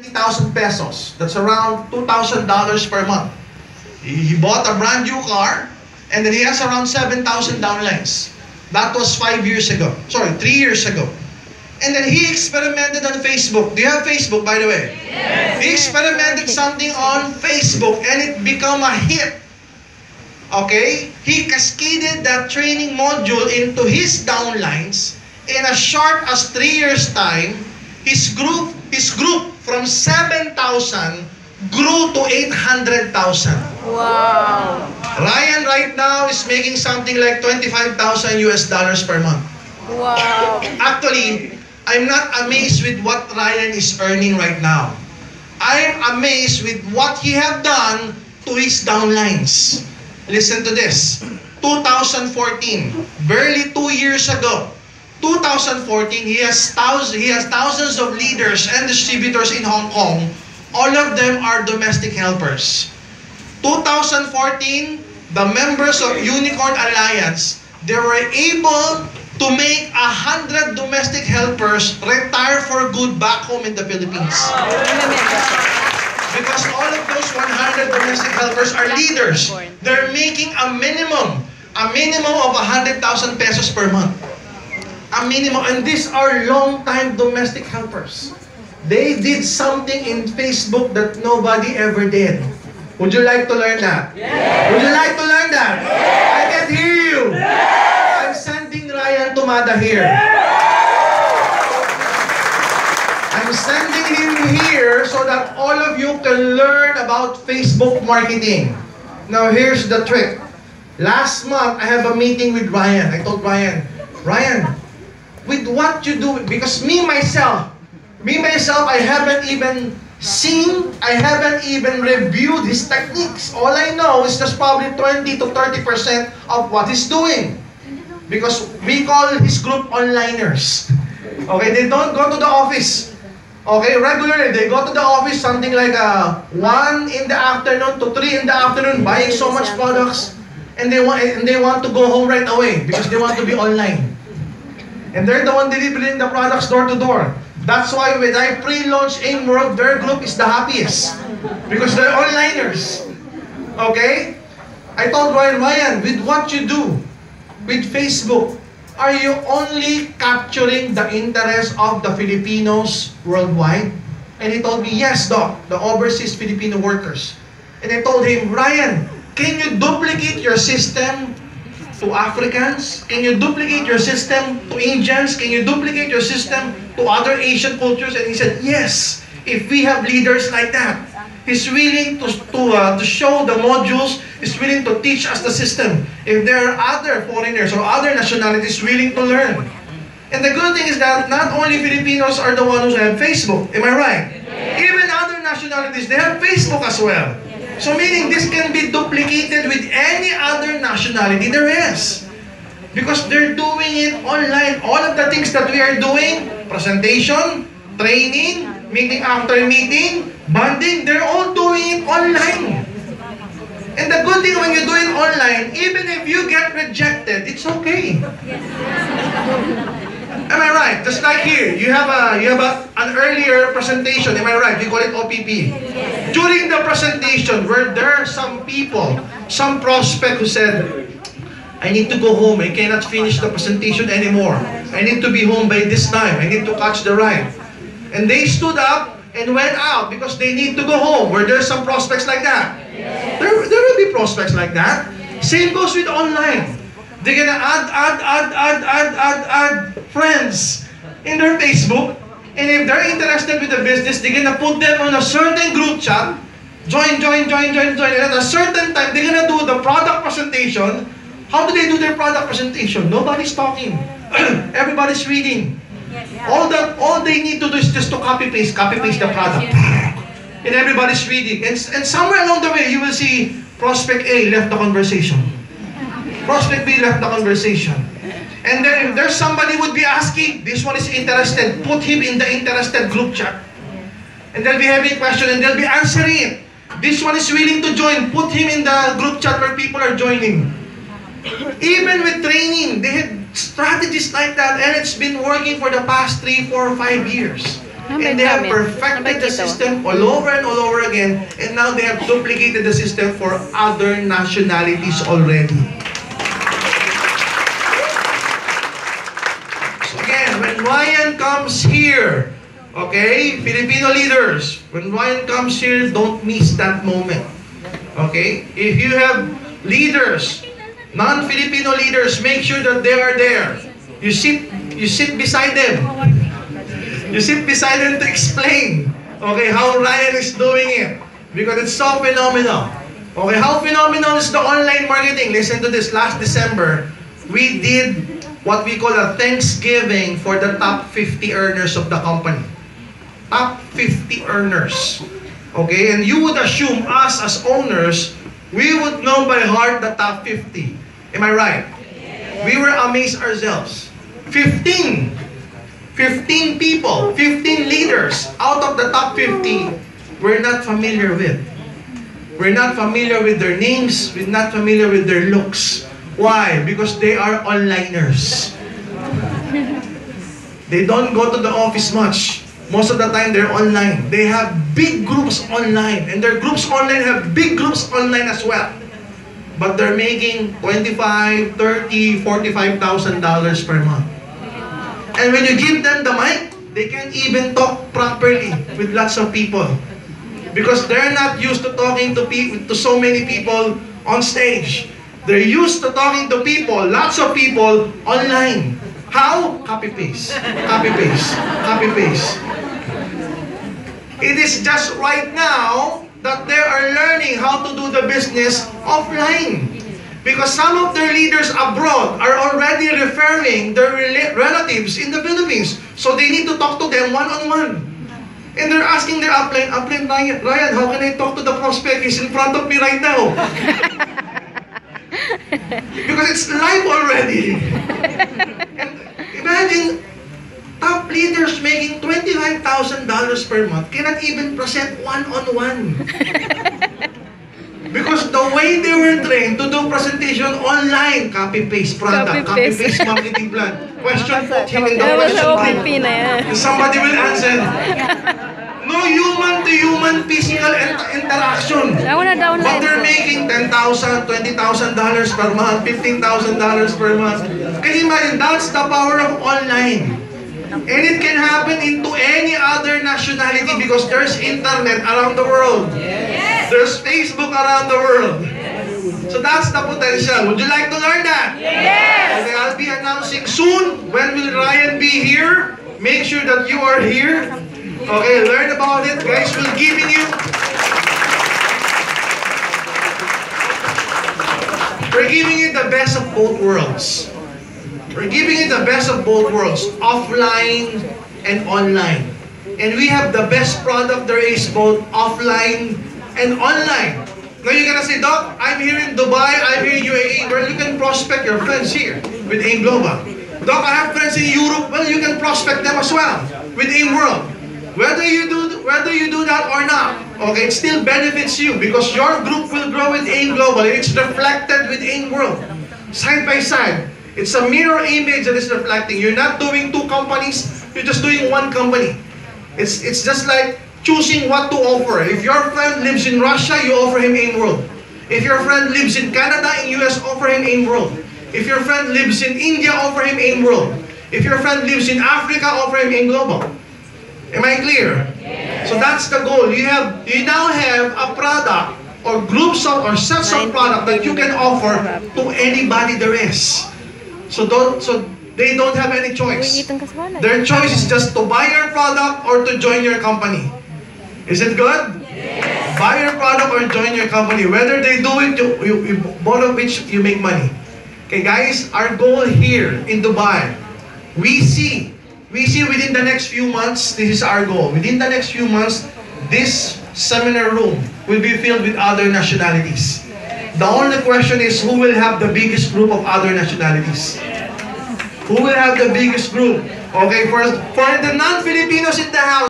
$90,000 pesos. That's around $2,000 per month. He bought a brand new car, and then he has around 7,000 downlines. That was 5 years ago. Sorry, 3 years ago. And then he experimented on Facebook. Do you have Facebook, by the way? Yes. He experimented something on Facebook, and it became a hit. Okay? He cascaded that training module into his downlines. In as short as 3 years' time, his group from 7,000 grew to 800,000. Wow. Ryan right now is making something like $25,000 per month. Wow. Actually, I'm not amazed with what Ryan is earning right now. I'm amazed with what he have done to his downlines. Listen to this. 2014, barely 2 years ago, 2014, he has thousands of leaders and distributors in Hong Kong. All of them are domestic helpers. 2014, the members of Unicorn Alliance, they were able to make 100 domestic helpers retire for good back home in the Philippines. Because all of those 100 domestic helpers are leaders. They're making a minimum of 100,000 pesos per month. A minimum, and these are long-time domestic helpers. They did something in Facebook that nobody ever did. Would you like to learn that? Yes. Would you like to learn that? Yes. I can hear you. Yes. I'm sending Ryan Tumada here. I'm sending him here so that all of you can learn about Facebook marketing. Now here's the trick. Last month, I have a meeting with Ryan. I told Ryan, with what you do, because me myself, I haven't even seen, I haven't even reviewed his techniques. All I know is just probably 20 to 30% of what he's doing. Because we call his group onliners. Okay, they don't go to the office. Okay, regularly, they go to the office something like 1 in the afternoon to 3 in the afternoon, buying so much products, and they want to go home right away because they want to be online. And they're the one delivering the products door to door. That's why when I pre-launch AIM World, their group is the happiest. Because they're onliners. Okay? I told Ryan, with what you do with Facebook, are you only capturing the interest of the Filipinos worldwide? And he told me, yes, Doc, the overseas Filipino workers. And I told him, Ryan, can you duplicate your system to Africans? Can you duplicate your system to Indians? Can you duplicate your system to other Asian cultures? And he said, yes, if we have leaders like that. He's willing to show the modules, he's willing to teach us the system. If there are other foreigners or other nationalities willing to learn. And the good thing is that not only Filipinos are the ones who have Facebook, am I right? Yes. Even other nationalities, they have Facebook as well. So meaning this can be duplicated with any other nationality there is. Because they're doing it online. All of the things that we are doing, presentation, training, meeting after meeting, bonding, they're all doing it online. And the good thing when you do it online, even if you get rejected, it's okay. Am I right? Just like here, you have an earlier presentation. Am I right? We call it OPP. During the presentation, where there are some people, some prospect who said, I need to go home. I cannot finish the presentation anymore. I need to be home by this time. I need to catch the ride. And they stood up and went out because they need to go home. Where there's some prospects like that. There will be prospects like that. Same goes with online. They're gonna add friends in their Facebook, and if they're interested with the business, they're gonna put them on a certain group chat, join, and at a certain time, they're gonna do the product presentation. How do they do their product presentation? Nobody's talking. Everybody's reading. All they need to do is just to copy paste the product. And everybody's reading. And somewhere along the way, you will see prospect A left the conversation. Prospect B left the conversation. And then if there's somebody would be asking, this one is interested, put him in the interested group chat. And they'll be having a question and they'll be answering it. This one is willing to join, put him in the group chat where people are joining. Even with training, they have strategies like that, and it's been working for the past 3, 4, 5 years. And they have perfected the system all over and all over again. And now they have duplicated the system for other nationalities already. So again, when Ryan comes here, okay, Filipino leaders, when Ryan comes here, don't miss that moment. Okay? If you have leaders, non-Filipino leaders, make sure that they are there. You sit beside them. You sit beside them to explain, okay, how Ryan is doing it. Because it's so phenomenal. Okay, how phenomenal is the online marketing? Listen to this. Last December, we did what we call a Thanksgiving for the top 50 earners of the company. Top 50 earners. Okay, and you would assume us as owners, we would know by heart the top 50. Am I right? Yes. We were amazed ourselves. 15 people, 15 leaders out of the top 50 we're not familiar with. We're not familiar with their names, we're not familiar with their looks. Why? Because they are onliners. They don't go to the office much. Most of the time, they're online. They have big groups online. And their groups online have big groups online as well. But they're making $25,000, $30,000, $45,000 per month. And when you give them the mic, they can't even talk properly with lots of people. Because they're not used to talking to so many people on stage. They're used to talking to people, lots of people, online. How? Copy-paste. Copy-paste. Copy-paste. It is just right now that they are learning how to do the business offline. Because some of their leaders abroad are already referring their relatives in the Philippines. So they need to talk to them one-on-one. And they're asking their upline, Ryan, how can I talk to the prospect? He's in front of me right now. Because it's live already. And imagine, top leaders making $25,000 per month cannot even present one-on-one. Because the way they were trained to do presentation online, copy-paste product, copy-paste marketing plan. Question, put him in the question line. And somebody will answer. No human-to-human physical interaction. But they're making $10,000, $20,000 per month, $15,000 per month. Can you imagine? That's the power of online. And it can happen into any other nationality because there's internet around the world. Yes. There's Facebook around the world. Yes. So that's the potential. Would you like to learn that? Yes. Okay, I'll be announcing soon when will Ryan be here. Make sure that you are here. Okay, learn about it. Guys, we're giving you the best of both worlds. We're giving you the best of both worlds, offline and online. And we have the best product there is both offline and online. Now you're gonna say, Doc, I'm here in Dubai, I'm here in UAE, where you can prospect your friends here with AIM Global. Doc, I have friends in Europe, well, you can prospect them as well with AIM World. Whether you do that or not, okay, it still benefits you because your group will grow with AIM Global. It's reflected with AIM World, side by side. It's a mirror image that is reflecting. You're not doing two companies, you're just doing one company. It's just like choosing what to offer. If your friend lives in Russia, you offer him AIM World. If your friend lives in Canada, in US, offer him AIM World. If your friend lives in India, offer him AIM World. If your friend lives in Africa, offer him AIM Global. Am I clear? Yes. So that's the goal. You now have a product or groups of or sets of product that you can offer to anybody there is. So they don't have any choice. Their choice is just to buy your product or to join your company. Is it good? Yes. Buy your product or join your company. Whether they do it, both of which you make money. Okay, guys, our goal here in Dubai, we see within the next few months, this is our goal. Within the next few months, this seminar room will be filled with other nationalities. The only question is who will have the biggest group of other nationalities? Who will have the biggest group? Okay, for the non-Filipinos in the house,